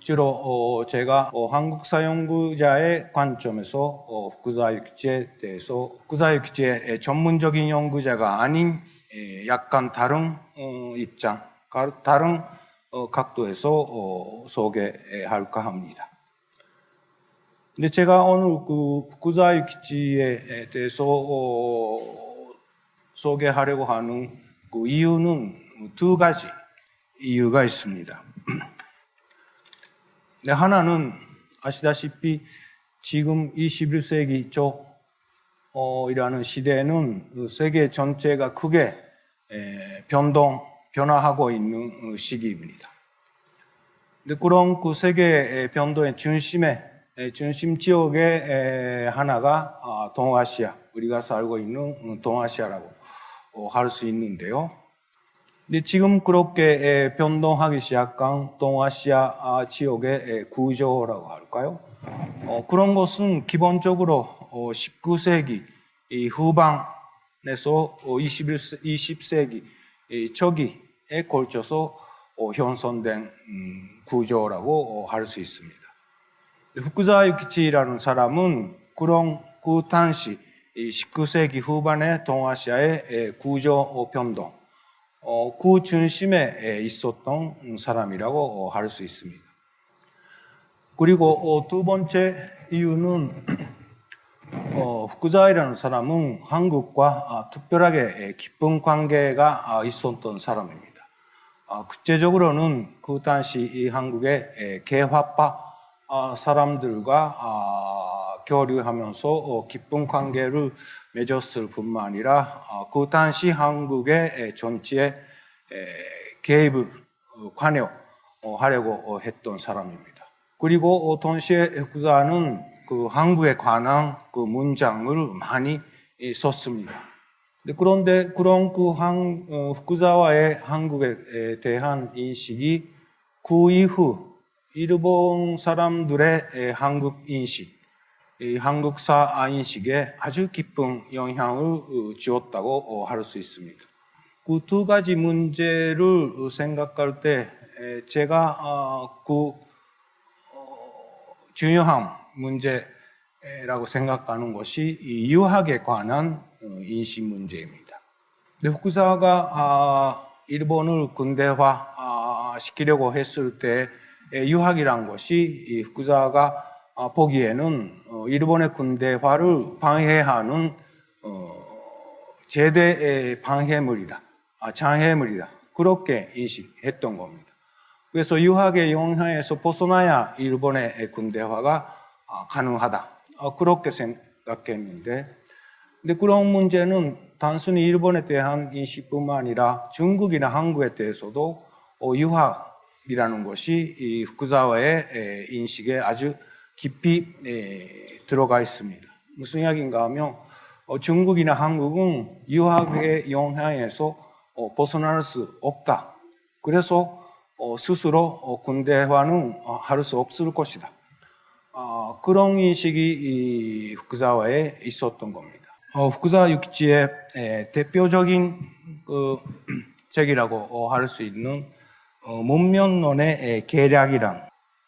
주로 제가 한국사 연구자의 관점에서 후쿠자와 유키치에 대해서 후쿠자와 유키치의 전문적인 연구자가 아닌 약간 다른 입장, 다른 각도에서 소개할까 합니다. 근데 제가 오늘 후쿠자와 유키치에 대해서 소개하려고 하는 그 이유는 두 가지 이유가 있습니다. 네, 하나는 아시다시피 지금 21세기 이라는 시대는 세계 전체가 크게 변화하고 있는 시기입니다. 근데 그런 그 세계 변동의 중심 지역의 하나가 동아시아, 우리가 살고 있는 동아시아라고 할 수 있는데요. 근데 지금 그렇게 변동하기 시작한 동아시아 지역의 구조라고 할까요? 그런 것은 기본적으로 19세기 후반에서 20세기 초기에 걸쳐서 형성된 구조라고 할 수 있습니다. 후쿠자와 유키치라는 사람은 그 당시 19세기 후반의 동아시아의 구조 변동, 그 중심에 있었던 사람이라고 할 수 있습니다. 그리고 두 번째 이유는 후쿠자와라는 사람은 한국과 특별하게 깊은 관계가 있었던 사람입니다. 구체적으로는 그 당시 이 한국의 개화파 사람들과 교류하면서 깊은 관계를 맺었을 뿐만 아니라 그 당시 한국의 정치에 개입을 관여하려고 했던 사람입니다. 그리고 동시에 후쿠자와는 그 한국에 관한 그 문장을 많이 썼습니다. 그런데 그런 후쿠자와의 한국에 대한 인식이 그 이후 일본 사람들의 한국 인식, 한국사 인식에 아주 깊은 영향을 주었다고 할 수 있습니다. 그 두 가지 문제를 생각할 때 제가 중요한 문제라고 생각하는 것이 유학에 관한 인식 문제입니다. 후쿠자와가 일본을 근대화 시키려고 했을 때 유학이란 것이 후쿠자와가 보기에는 일본의 근대화를 방해하는 제대의 방해물이다, 장애물이다, 그렇게 인식했던 겁니다. 그래서 유학의 영향에서 벗어나야 일본의 근대화가 가능하다, 그렇게 생각했는데, 근데 그런 문제는 단순히 일본에 대한 인식뿐만 아니라 중국이나 한국에 대해서도 유학이라는 것이 이 후쿠자와의 인식에 아주 깊이 들어가 있습니다. 무슨 이야기인가 하면 중국이나 한국은 유학의 영향에서 벗어날 수 없다. 그래서 스스로 근대화는 할 수 없을 것이다. 그런 인식이 후쿠자와에 있었던 겁니다. 후쿠자와 유키치의 대표적인 책이라고 할 수 있는 문명론의 계략이란,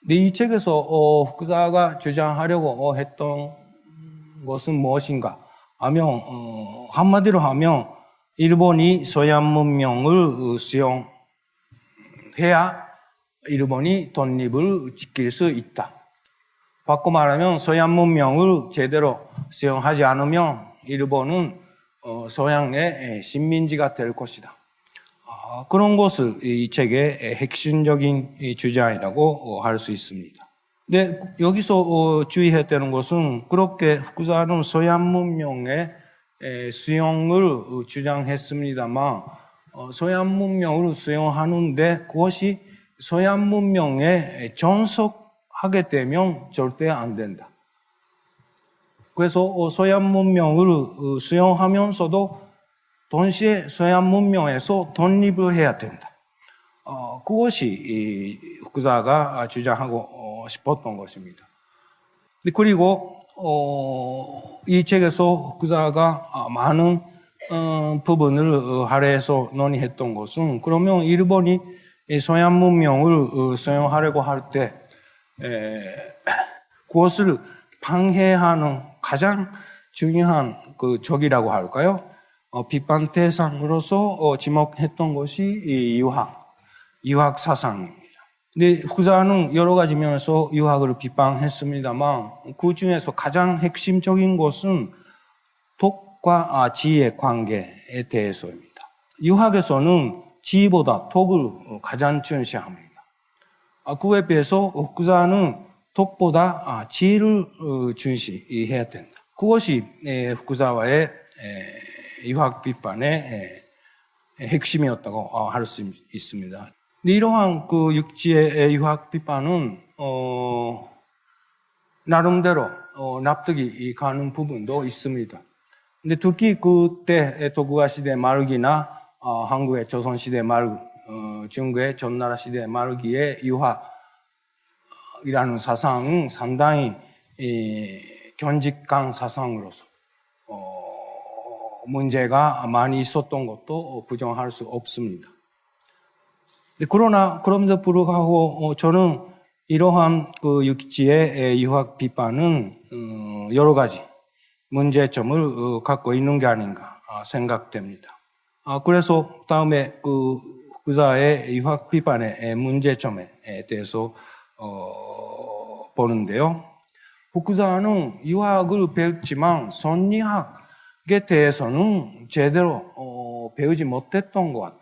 이 책에서 후쿠자와가 주장하려고 했던 것은 무엇인가 하면, 한마디로 하면 일본이 서양 문명을 수용해야 일본이 독립을 지킬 수 있다. 바꿔 말하면 서양 문명을 제대로 수용하지 않으면 일본은 서양의 식민지가 될 것이다. 그런 것을 이 책의 핵심적인 주장이라고 할 수 있습니다. 근데 여기서 주의해야 되는 것은, 그렇게 후쿠자와는 서양 문명의 수용을 주장했습니다만, 서양 문명을 수용하는데 그것이 서양 문명에 전속하게 되면 절대 안 된다. 그래서 서양 문명을 수용하면서도 동시에 서양 문명에서 독립을 해야 된다. 그것이 후쿠자와가 주장하고 싶었던 것입니다. 그리고 이 책에서 후쿠자와가 많은 부분을 할애해서 논의했던 것은, 그러면 일본이 서양 문명을 수용하려고 할 때 그것을 방해하는 가장 중요한 그 적이라고 할까요? 비판 대상으로서 지목했던 것이 이 유학 사상입니다. 근데 후자는 여러 가지 면에서 유학을 비판했습니다만 그 중에서 가장 핵심적인 것은 독과 지의 관계에 대해서입니다. 유학에서는 지보다 독을 가장 중시합니다. 그에 비해서 후자는 독보다 지를 중시해야 된다. 그것이 후자와의 유학 비판의 핵심이었다고 할 수 있습니다. 이러한 그 육지의 유학 비판은 나름대로 납득이 가는 부분도 있습니다. 근데 특히 그때 도쿠가 시대 말기나 한국의 조선 시대 말기, 중국의 전나라 시대 말기의 유학이라는 사상은 상당히 견직강 사상으로서 문제가 많이 있었던 것도 부정할 수 없습니다. 그러나 그럼에도 불구하고 저는 이러한 그 육지의 유학 비판은 여러 가지 문제점을 갖고 있는 게 아닌가 생각됩니다. 그래서 다음에 그 후자의 유학 비판의 문제점에 대해서 보는데요. 후자는 유학을 배웠지만 선리학에 대해서는 제대로 배우지 못했던 것 같아요.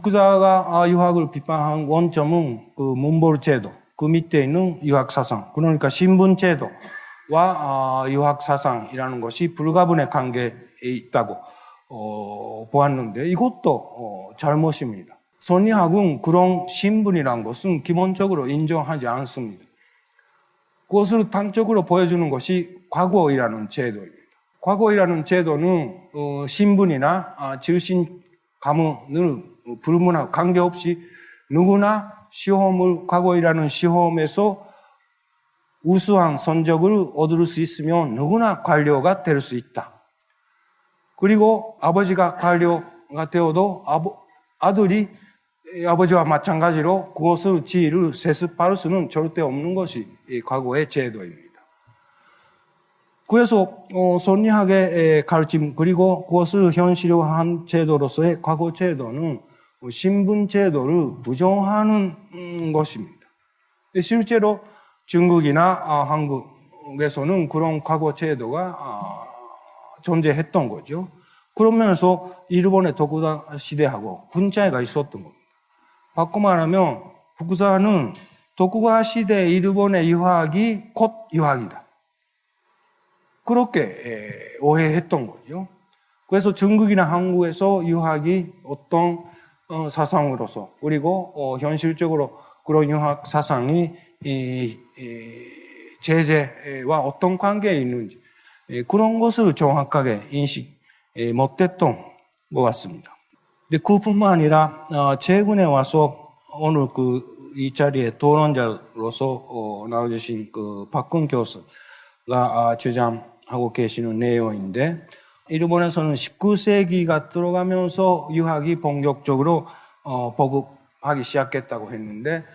후자가 유학을 비판한 원점은 그 문벌 제도, 그 밑에 있는 유학 사상, 그러니까 신분 제도와 유학 사상이라는 것이 불가분의 관계에 있다고 보았는데 이것도 잘못입니다. 선리학은 그런 신분이라는 것은 기본적으로 인정하지 않습니다. 그것을 단적으로 보여주는 것이 과거이라는 제도입니다. 과거이라는 제도는 신분이나 질신 가문을 불문하고 관계없이 누구나 과거이라는 시험에서 우수한 성적을 얻을 수 있으면 누구나 관료가 될 수 있다. 그리고 아버지가 관료가 되어도 아들이 아버지와 마찬가지로 그것을 지위를 세습할 수는 절대 없는 것이 과거의 제도입니다. 그래서 선리학의 가르침 그리고 그것을 현실화한 제도로서의 과거 제도는 신분 제도를 부정하는 것입니다. 실제로 중국이나 한국에서는 그런 과거 제도가 존재했던 거죠. 그러면서 일본의 도쿠가 시대하고 군차이가 있었던 겁니다. 바꿔 말하면 후자는 도쿠가 시대 일본의 유학이 곧 유학이다. 그렇게 오해했던 거죠. 그래서 중국이나 한국에서 유학이 어떤 사상으로서 그리고 현실적으로 그런 유학 사상이 제재와 어떤 관계에 있는지 그런 것을 정확하게 인식 못했던 것 같습니다. 근데 그뿐만 아니라 최근에 와서 오늘 이 자리에 토론자로서 나와주신 그 박근 교수가 주장하고 계시는 내용인데 일본에서는 19세기가 들어가면서 유학이 본격적으로 보급하기 시작했다고 했는데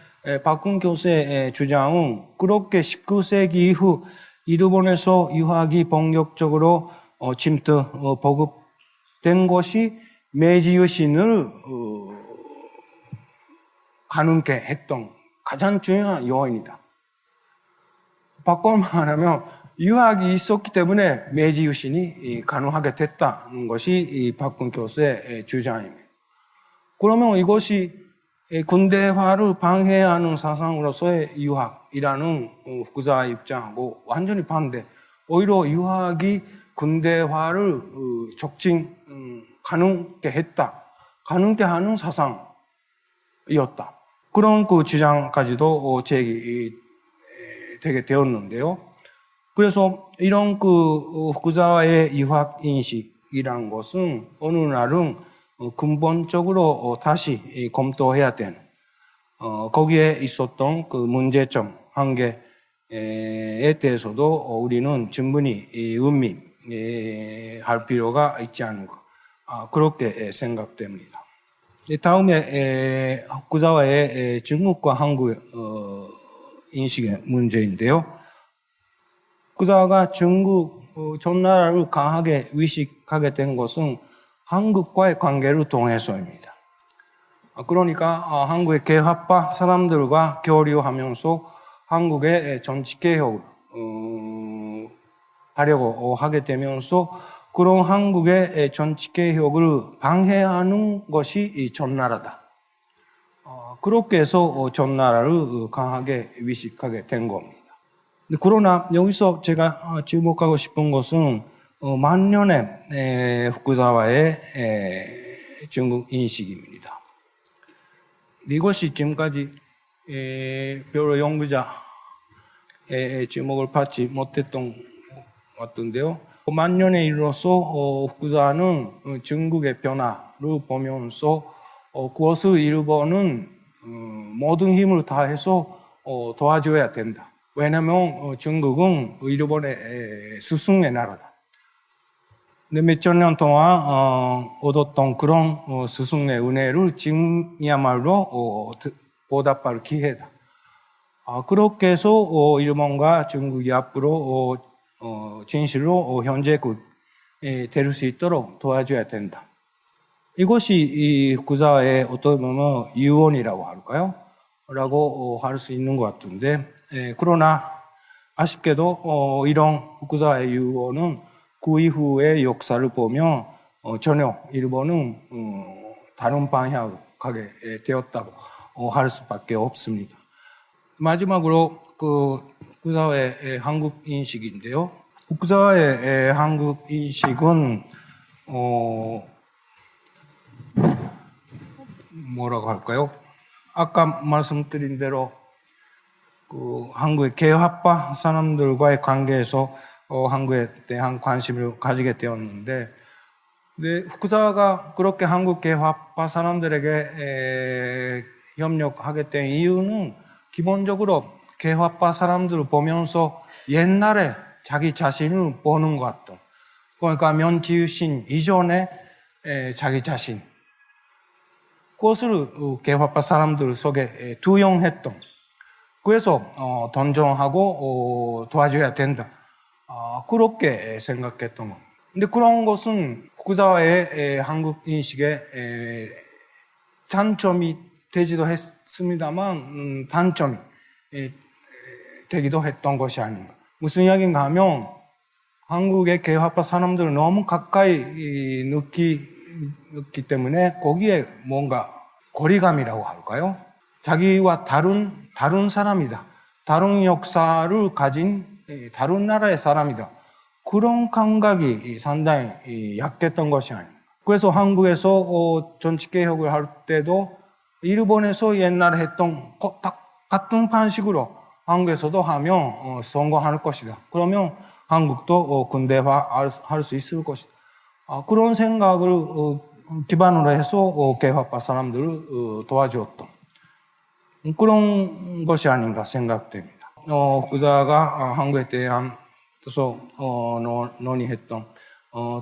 박근 교수의 주장은 그렇게 19세기 이후 일본에서 유학이 본격적으로 보급된 것이 메이지 유신을 가능케 했던 가장 중요한 요인이다. 바꿔 말하면 유학이 있었기 때문에 메이지 유신이 가능하게 됐다는 것이 이 박근 교수의 주장입니다. 그러면 이것이 근대화를 방해하는 사상으로서의 유학이라는 후자의 입장하고 완전히 반대. 오히려 유학이 근대화를 촉진 가능케 하는 사상이었다. 그런 그 주장까지도 제기되게 되었는데요. 그래서 이런 그 후자의 유학 인식이라는 것은 어느 날은 근본적으로 다시 검토해야 되는 거기에 있었던 그 문제점 한계에 대해서도 우리는 충분히 음미할 필요가 있지 않은가 그렇게 생각됩니다. 다음에 후자와의 중국과 한국의 인식의 문제인데요. 후쿠자와가 중국 전나라를 강하게 위식하게 된 것은 한국과의 관계를 통해서입니다. 그러니까 한국의 개화파 사람들과 교류하면서 한국의 정치개혁을 하려고 하게 되면서 그런 한국의 정치개혁을 방해하는 것이 이 전나라다. 그렇게 해서 전나라를 강하게 위식하게 된 겁니다. 그러나 여기서 제가 주목하고 싶은 것은 만년의 후쿠자와의 중국 인식입니다. 이것이 지금까지 별로 연구자의 주목을 받지 못했던 것 같은데요. 만년에 이르러서 후쿠자와는 중국의 변화를 보면서 그것을 일본은 모든 힘을 다해서 도와줘야 된다. 왜냐하면 중국은 일본의 스승의 나라다. 근데 몇천 년 동안 얻었던 그런 스승의 은혜를 지금이야말로 보답할 기회다. 그렇게 해서 일본과 중국이 앞으로 진실로 현재국 될 수 있도록 도와줘야 된다. 이것이 이 후쿠자와의 어떻게 보면 유언이라고 할까요? 라고 할 수 있는 것 같은데, 그러나 아쉽게도 이런 후쿠자와의 유언은 그 이후의 역사를 보면 전혀 일본은 다른 방향으로 가게 되었다고 할 수밖에 없습니다. 마지막으로 후쿠자와의 한국 인식인데요. 후쿠자와의 한국 인식은 뭐라고 할까요? 아까 말씀드린 대로 한국의 개화파 사람들과의 관계에서 한국에 대한 관심을 가지게 되었는데, 후쿠자와가 그렇게 한국 개화파 사람들에게 협력하게 된 이유는 기본적으로 개화파 사람들을 보면서 옛날에 자기 자신을 보는 것 같던, 그러니까 면지유신 이전에 자기 자신, 그것을 개화파 사람들 속에 투영했던, 그래서 동정하고 도와줘야 된다. 그렇게 생각했던 겁니다. 근데 그런 것은 후쿠자와의 한국 인식의 장점이 되지도 했습니다만 단점이 되기도 했던 것이 아닌가. 무슨 이야기인가 하면 한국의 개화파 사람들을 너무 가까이 느끼기 때문에 거기에 뭔가 거리감이라고 할까요? 자기와 다른 사람이다. 다른 역사를 가진 다른 나라의 사람이다. 그런 감각이 상당히 약했던 것이 아닌가. 그래서 한국에서 정치개혁을 할 때도 일본에서 옛날에 했던 같은 방식으로 한국에서도 하면 성공할 것이다. 그러면 한국도 근대화할 수 있을 것이다. 그런 생각을 기반으로 해서 개화파 사람들을 도와주었던 그런 것이 아닌가 생각됩니다. 후쿠자와가 한국에 대해서 논의했던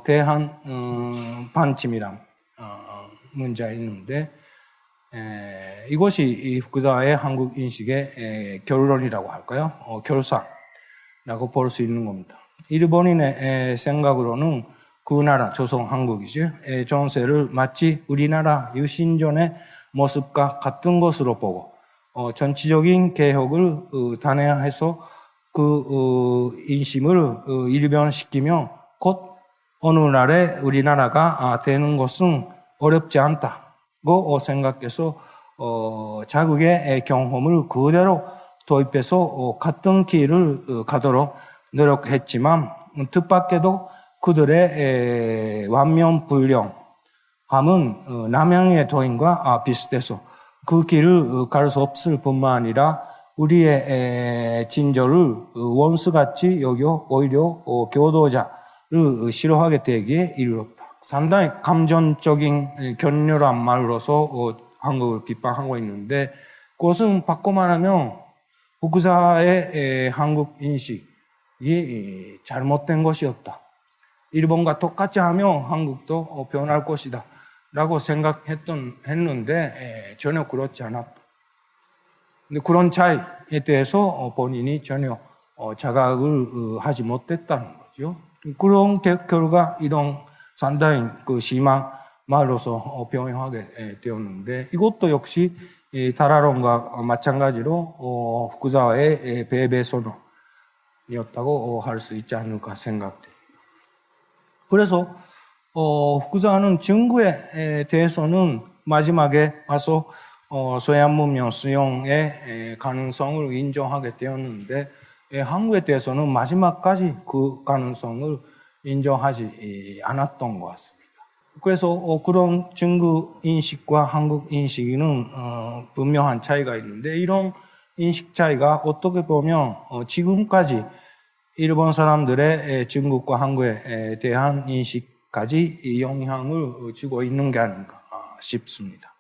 대한 반침이란 문제가 있는데, 이것이 후쿠자와의 한국 인식의 결론이라고 할까요? 결사라고 볼 수 있는 겁니다. 일본인의 생각으로는 그 나라 조선 한국이죠. 전세를 마치 우리나라 유신전의 모습과 같은 것으로 보고 전체적인 개혁을 단행해서 그 인심을 일변시키며 곧 어느 날에 우리나라가 되는 것은 어렵지 않다고 생각해서 자국의 경험을 그대로 도입해서 같은 길을 가도록 노력했지만 뜻밖에도 그들의 완면불량함은 남양의 도인과 비슷해서 그 길을 갈 수 없을 뿐만 아니라 우리의 진저를 원수같이 여겨 오히려 교도자를 싫어하게 되기에 이르렀다. 상당히 감정적인 격렬한 말로서 한국을 비판하고 있는데, 그것은 바꿔 말하면 후쿠자와의 한국 인식이 잘못된 것이었다. 일본과 똑같이 하면 한국도 변할 것이다 라고 생각했는데 전혀 그렇지 않았다. 근데 그런 차이에 대해서 본인이 전혀 자각을 하지 못했다는 거죠. 그런 결과 이런 상당히 그 심한 말로서 병행하게 되었는데 이것도 역시 다라론과 마찬가지로 후쿠자와의 배배 선언이었다고 할 수 있지 않을까 생각됩니다. 그래서 후쿠자와는 증거에 대해서는 마지막에 와서 서해안 문명 수용의 가능성을 인정하게 되었는데 한국에 대해서는 마지막까지 그 가능성을 인정하지 않았던 것 같습니다. 그래서 그런 중국 인식과 한국 인식에는 분명한 차이가 있는데 이런 인식 차이가 어떻게 보면 지금까지 일본 사람들의 중국과 한국에 대한 인식까지 영향을 주고 있는 게 아닌가 싶습니다.